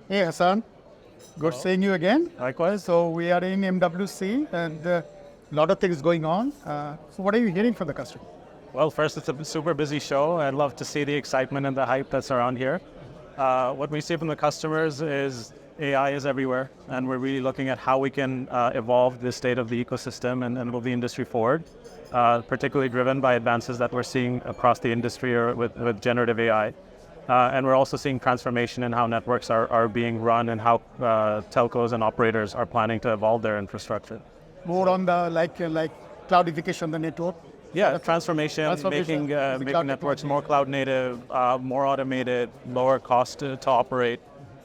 Hey Hassan, good seeing you again. Likewise. So we are in MWC and a lot of things going on. So what are you hearing from the customer? Well, first, it's a super busy show. I'd love to see the excitement and the hype that's around here. What we see from the customers is AI is everywhere, and we're really looking at how we can evolve the state of the ecosystem and move the industry forward, particularly driven by advances that we're seeing across the industry or with generative AI. And we're also seeing transformation in how networks are being run and how telcos and operators are planning to evolve their infrastructure. More on the like cloudification of the network. Yeah, transformation, making networks more cloud native, more automated, lower cost to operate,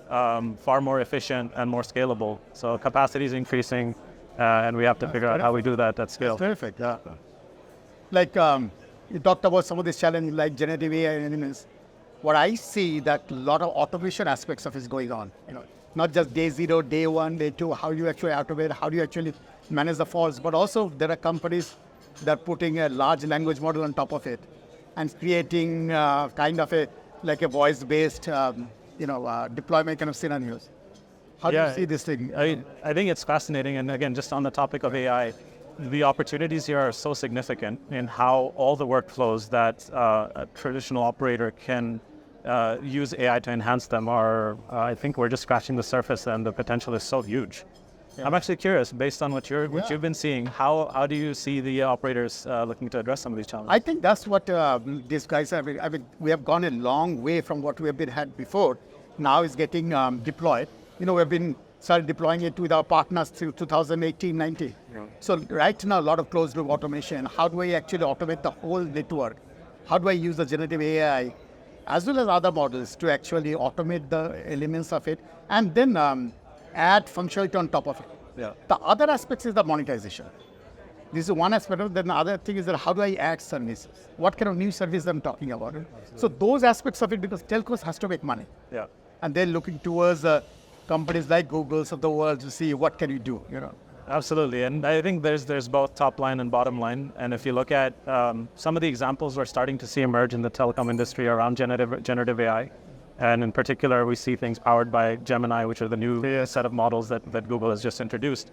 far more efficient and more scalable. So capacity is increasing, and we have to figure out how we do that at scale. That's perfect. Yeah. Like you talked about some of these challenges like generative AI and elements. What I see that a lot of automation aspects of it is going on. Not just day zero, day one, day two. How do you actually automate? How do you actually manage the faults? But also there are companies that are putting a large language model on top of it and creating kind of a voice-based deployment kind of scenarios. How do you see this thing? I think it's fascinating. And again, just on the topic of AI, the opportunities here are so significant in how all the workflows that a traditional operator can use AI to enhance them are, I think we're just scratching the surface and the potential is so huge. Yeah. I'm actually curious, based on what you've been seeing, how do you see the operators looking to address some of these challenges? I think that's what these guys have. I mean, we have gone a long way from what we have had before. Now it's getting deployed. We've been started deploying it with our partners through 2018-19. Yeah. So right now, a lot of closed loop automation. How do I actually automate the whole network? How do I use the generative AI as well as other models to actually automate the elements of it and then add functionality on top of it? Yeah. The other aspect is the monetization. This is one aspect of it. Then the other thing is that how do I add services? What kind of new service I'm talking about? Absolutely. So those aspects of it, because telcos has to make money. Yeah. And they're looking towards companies like Google's of the world to see what can you do, Absolutely, and I think there's both top line and bottom line. And if you look at some of the examples we're starting to see emerge in the telecom industry around generative AI, and in particular, we see things powered by Gemini, which are the new set of models that Google has just introduced.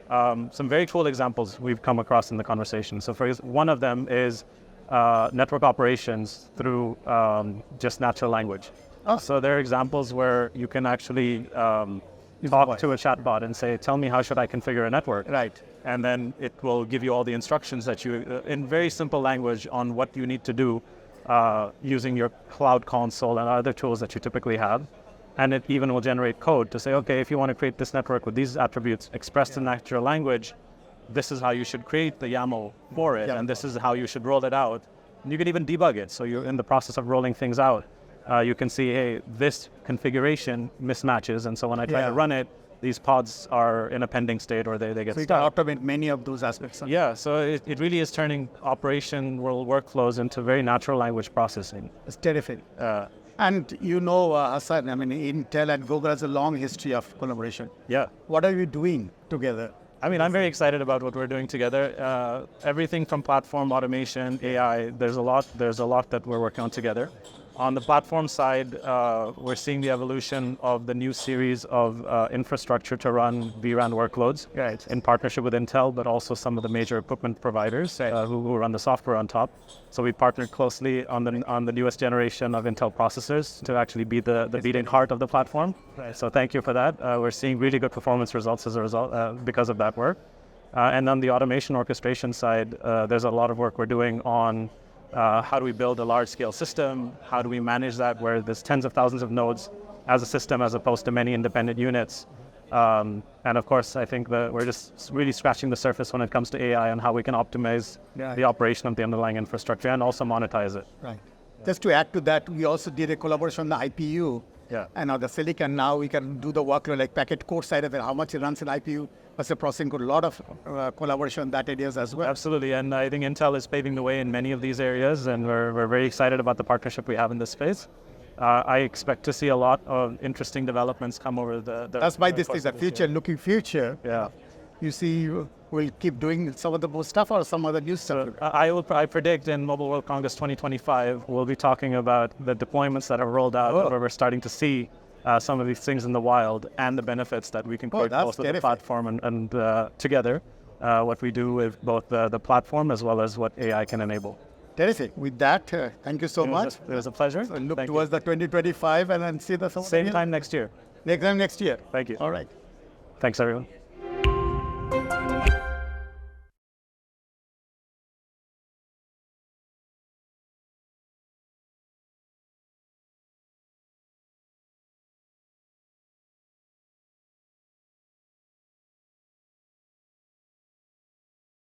Some very cool examples we've come across in the conversation. So one of them is network operations through just natural language. Oh. So there are examples where you can actually talk to a chatbot and say, tell me how should I configure a network? Right. And then it will give you all the instructions that you, in very simple language, on what you need to do using your cloud console and other tools that you typically have. And it even will generate code to say, okay, if you want to create this network with these attributes expressed in natural language, this is how you should create the YAML for it, and this is how you should roll it out. And you can even debug it. So you're in the process of rolling things out. You can see, hey, this configuration mismatches, and so when I try to run it, these pods are in a pending state or they get stuck. So you can automate many of those aspects. Yeah, so it really is turning operational workflows into very natural language processing. It's terrific. And Hassan, I mean, Intel and Google has a long history of collaboration. Yeah. What are you doing together? I mean, I'm very excited about what we're doing together. Everything from platform automation, AI, there's a lot that we're working on together. On the platform side, we're seeing the evolution of the new series of infrastructure to run vRAN workloads in partnership with Intel, but also some of the major equipment providers who run the software on top. So we partnered closely on the newest generation of Intel processors to actually be the beating heart of the platform. Right. So thank you for that. We're seeing really good performance results as a result because of that work. And on the automation orchestration side, there's a lot of work we're doing on how do we build a large-scale system? How do we manage that where there's tens of thousands of nodes as a system as opposed to many independent units? And of course, I think that we're just really scratching the surface when it comes to AI and how we can optimize the operation of the underlying infrastructure and also monetize it. Right. Just to add to that, we also did a collaboration on the IPU. Yeah. And now the silicon, now we can do the workload like packet core side of it, how much it runs in IPU, versus processing code. A lot of collaboration in that areas as well. Absolutely, and I think Intel is paving the way in many of these areas, and we're very excited about the partnership we have in this space. I expect to see a lot of interesting developments come over the That's why this is a future, looking future. Yeah. You see, we'll keep doing some of the more stuff or some other new stuff. I predict in Mobile World Congress 2025, we'll be talking about the deployments that are rolled out, where we're starting to see some of these things in the wild and the benefits that we can create that's both with the terrific. platform and together, what we do with both the platform as well as what AI can enable. Terrific. With that, thank you so much. It was a pleasure. So look Thank you. towards the 2025 and then see the Same time next year. next time next year. Thank you. All right. Thanks, everyone.